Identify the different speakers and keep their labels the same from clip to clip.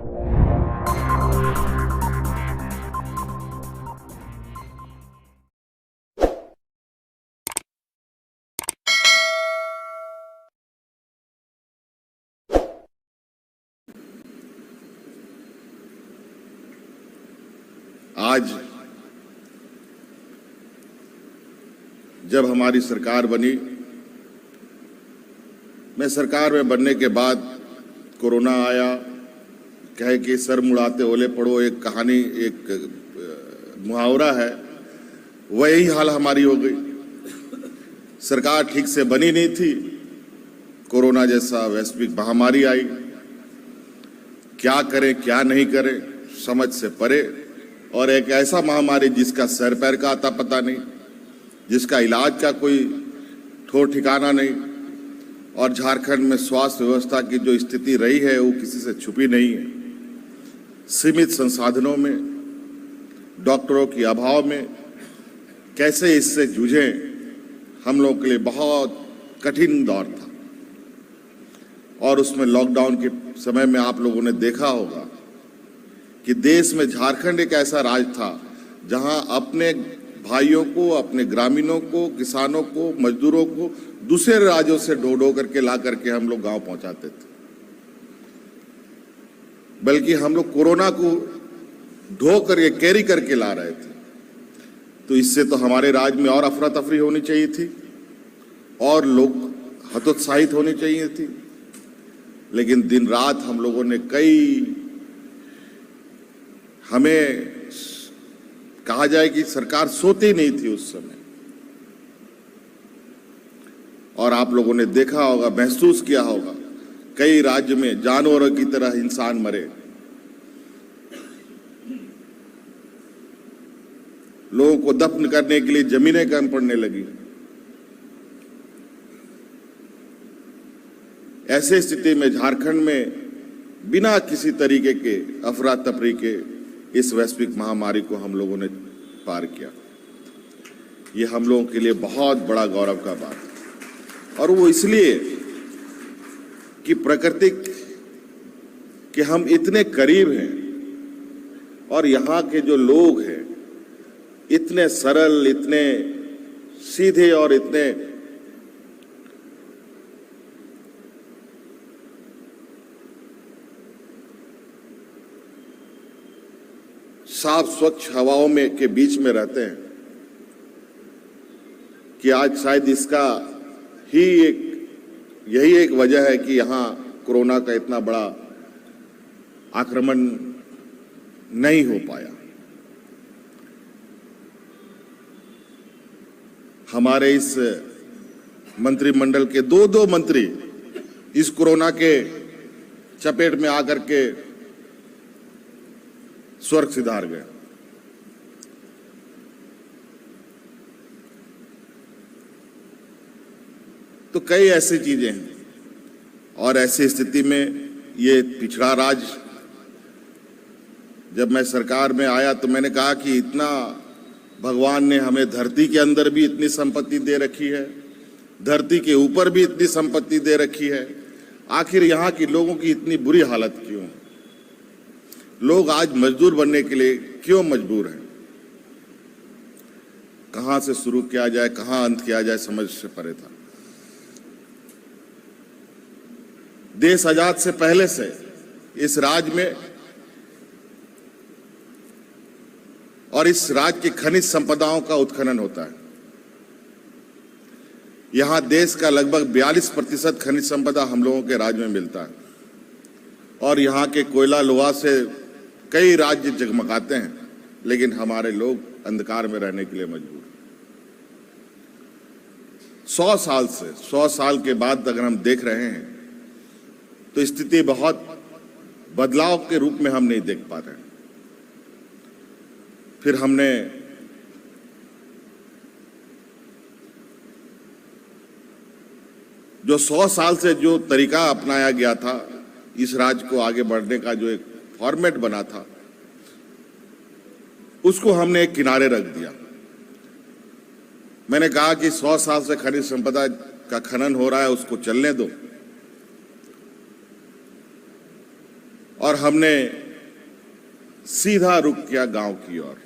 Speaker 1: आज जब हमारी सरकार बनी, मैं सरकार में बनने के बाद कोरोना आया, कहे कि सर मुड़ाते ओले पड़ो, एक कहानी, एक मुहावरा है, वही हाल हमारी हो गई। सरकार ठीक से बनी नहीं थी, कोरोना जैसा वैश्विक महामारी आई, क्या करें क्या नहीं करें समझ से परे, और एक ऐसा महामारी जिसका सर पैर का आता पता नहीं, जिसका इलाज का कोई ठोर ठिकाना नहीं, और झारखंड में स्वास्थ्य व्यवस्था की जो स्थिति रही है वो किसी से छुपी नहीं है। सीमित संसाधनों में, डॉक्टरों की अभाव में कैसे इससे जूझें, हम लोगों के लिए बहुत कठिन दौर था। और उसमें लॉकडाउन के समय में आप लोगों ने देखा होगा कि देश में झारखंड एक ऐसा राज्य था जहां अपने भाइयों को, अपने ग्रामीणों को, किसानों को, मजदूरों को दूसरे राज्यों से ढो करके ला करके हम लोग गांव पहुंचाते थे। बल्कि हम लोग कोरोना को ढो करके, कैरी करके ला रहे थे। तो इससे तो हमारे राज्य में और अफरा तफरी होनी चाहिए थी और लोग हतोत्साहित होनी चाहिए थी, लेकिन दिन रात हम लोगों ने हमें कहा जाए कि सरकार सोती नहीं थी उस समय। और आप लोगों ने देखा होगा, महसूस किया होगा, कई राज्य में जानवरों की तरह इंसान मरे, लोगों को दफन करने के लिए जमीनें कम पड़ने लगी। ऐसे स्थिति में झारखंड में बिना किसी तरीके के अफरा तफरी के इस वैश्विक महामारी को हम लोगों ने पार किया। ये हम लोगों के लिए बहुत बड़ा गौरव का बात है, और वो इसलिए कि प्रकृति के हम इतने करीब हैं और यहाँ के जो लोग हैं इतने सरल, इतने सीधे और इतने साफ स्वच्छ हवाओं में के बीच में रहते हैं कि आज शायद इसका ही यही एक वजह है कि यहाँ कोरोना का इतना बड़ा आक्रमण नहीं हो पाया। हमारे इस मंत्रिमंडल के दो मंत्री इस कोरोना के चपेट में आकर के स्वर्ग सिधार गए। तो कई ऐसी चीजें हैं, और ऐसी स्थिति में ये पिछड़ा राज्य, जब मैं सरकार में आया तो मैंने कहा कि इतना भगवान ने हमें धरती के अंदर भी इतनी संपत्ति दे रखी है, धरती के ऊपर भी इतनी संपत्ति दे रखी है, आखिर यहाँ के लोगों की इतनी बुरी हालत क्यों है? लोग आज मजदूर बनने के लिए क्यों मजबूर हैं? कहां से शुरू किया जाए, कहां अंत किया जाए, समझ से परे था। देश आजाद से पहले से इस राज्य में और इस राज्य की खनिज संपदाओं का उत्खनन होता है। यहां देश का लगभग 42% खनिज संपदा हम लोगों के राज्य में मिलता है, और यहां के कोयला लोहा से कई राज्य जगमगाते हैं, लेकिन हमारे लोग अंधकार में रहने के लिए मजबूर। 100 साल के बाद अगर हम देख रहे हैं तो स्थिति बहुत बदलाव के रूप में हम नहीं देख पा रहे हैं। फिर हमने जो 100 साल से जो तरीका अपनाया गया था इस राज्य को आगे बढ़ने का, जो एक फॉर्मेट बना था, उसको हमने एक किनारे रख दिया। मैंने कहा कि 100 साल से खनिज संपदा का खनन हो रहा है, उसको चलने दो। और हमने सीधा रुख किया गांव की ओर,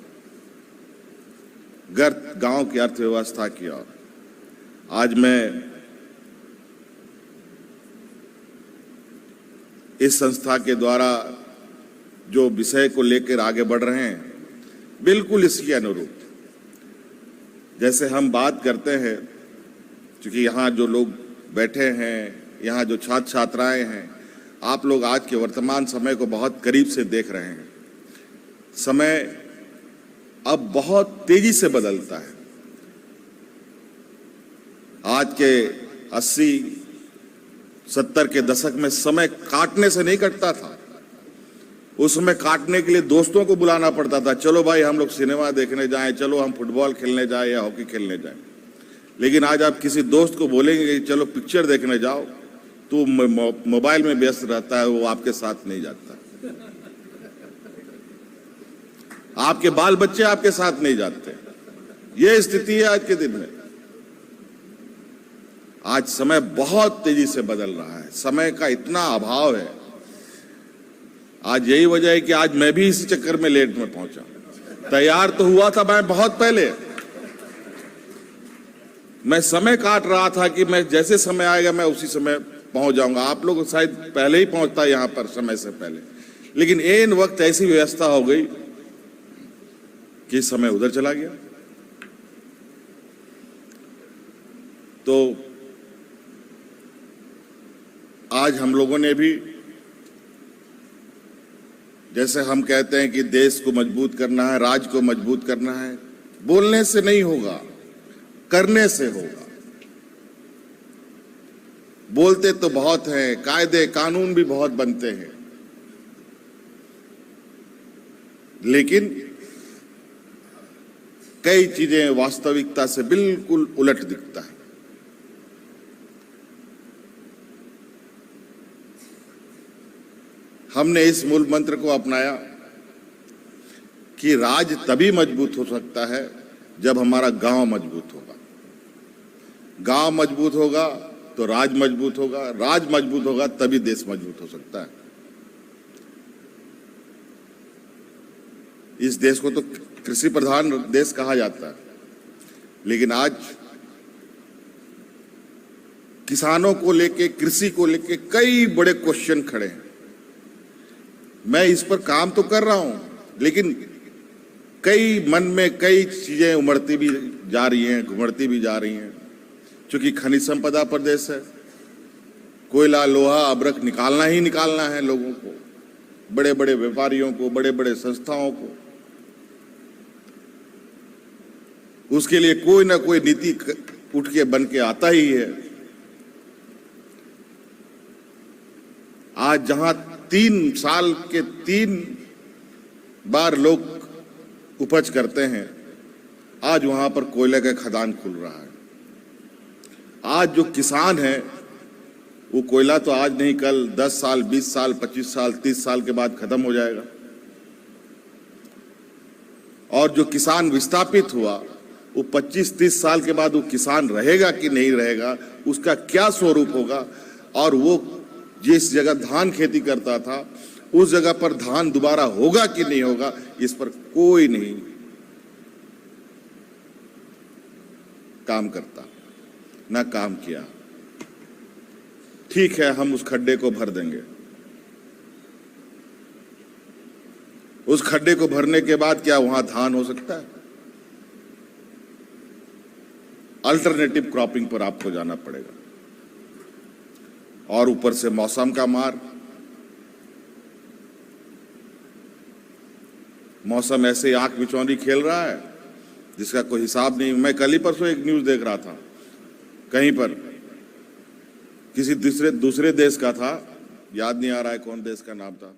Speaker 1: गांव की अर्थव्यवस्था की ओर। आज मैं इस संस्था के द्वारा जो विषय को लेकर आगे बढ़ रहे हैं, बिल्कुल इसके अनुरूप जैसे हम बात करते हैं, क्योंकि यहाँ जो लोग बैठे हैं, यहाँ जो छात्र छात्राएं हैं, आप लोग आज के वर्तमान समय को बहुत करीब से देख रहे हैं। समय अब बहुत तेजी से बदलता है। आज के 80-70 के दशक में समय काटने से नहीं कटता था। उस समय काटने के लिए दोस्तों को बुलाना पड़ता था, चलो भाई हम लोग सिनेमा देखने जाएं, चलो हम फुटबॉल खेलने जाएं या हॉकी खेलने जाएं। लेकिन आज आप किसी दोस्त को बोलेंगे कि चलो पिक्चर देखने जाओ, तो मोबाइल में व्यस्त रहता है, वो आपके साथ नहीं जाता। आपके बाल बच्चे आपके साथ नहीं जाते। ये स्थिति है आज के दिन में। आज समय बहुत तेजी से बदल रहा है, समय का इतना अभाव है। आज यही वजह है कि आज मैं भी इसी चक्कर में लेट में पहुंचा। तैयार तो हुआ था मैं बहुत पहले, मैं समय काट रहा था कि मैं जैसे समय आएगा मैं उसी समय पहुंच जाऊंगा। आप लोग शायद पहले ही पहुंचता यहां पर समय से पहले, लेकिन ऐन वक्त ऐसी व्यवस्था हो गई कि समय उधर चला गया। तो आज हम लोगों ने भी, जैसे हम कहते हैं कि देश को मजबूत करना है, राज्य को मजबूत करना है, बोलने से नहीं होगा, करने से होगा। बोलते तो बहुत हैं, कायदे कानून भी बहुत बनते हैं, लेकिन कई चीजें वास्तविकता से बिल्कुल उलट दिखता है। हमने इस मूल मंत्र को अपनाया कि राज्य तभी मजबूत हो सकता है जब हमारा गांव मजबूत होगा। गांव मजबूत होगा तो राज्य मजबूत होगा, राज्य मजबूत होगा तभी देश मजबूत हो सकता है। इस देश को तो कृषि प्रधान देश कहा जाता है, लेकिन आज किसानों को लेके, कृषि को लेके कई बड़े क्वेश्चन खड़े हैं। मैं इस पर काम तो कर रहा हूं, लेकिन कई मन में कई चीजें उमड़ती भी जा रही हैं, घुमड़ती भी जा रही हैं। क्योंकि खनिज संपदा प्रदेश है, कोयला, लोहा, अब्रक निकालना ही निकालना है लोगों को, बड़े बड़े व्यापारियों को, बड़े बड़े संस्थाओं को। उसके लिए कोई ना कोई नीति उठ के बन के आता ही है। आज जहां 3 साल के 3 बार लोग उपज करते हैं, आज वहां पर कोयले का खदान खुल रहा है। आज जो किसान है वो कोयला तो आज नहीं, कल 10 साल, 20 साल, 25 साल, 30 साल के बाद खत्म हो जाएगा। और जो किसान विस्थापित हुआ वो 25-30 साल के बाद वो किसान रहेगा कि नहीं रहेगा, उसका क्या स्वरूप होगा, और वो जिस जगह धान खेती करता था उस जगह पर धान दोबारा होगा कि नहीं होगा, इस पर कोई नहीं काम करता, ना काम किया। ठीक है, हम उस खड्डे को भर देंगे। उस खड्डे को भरने के बाद क्या वहां धान हो सकता है? अल्टरनेटिव क्रॉपिंग पर आपको जाना पड़ेगा। और ऊपर से मौसम का मार, मौसम ऐसे आंख बिचौनी खेल रहा है जिसका कोई हिसाब नहीं। मैं कल ही परसों एक न्यूज देख रहा था, कहीं पर किसी दूसरे देश का था, याद नहीं आ रहा है कौन देश का नाम था,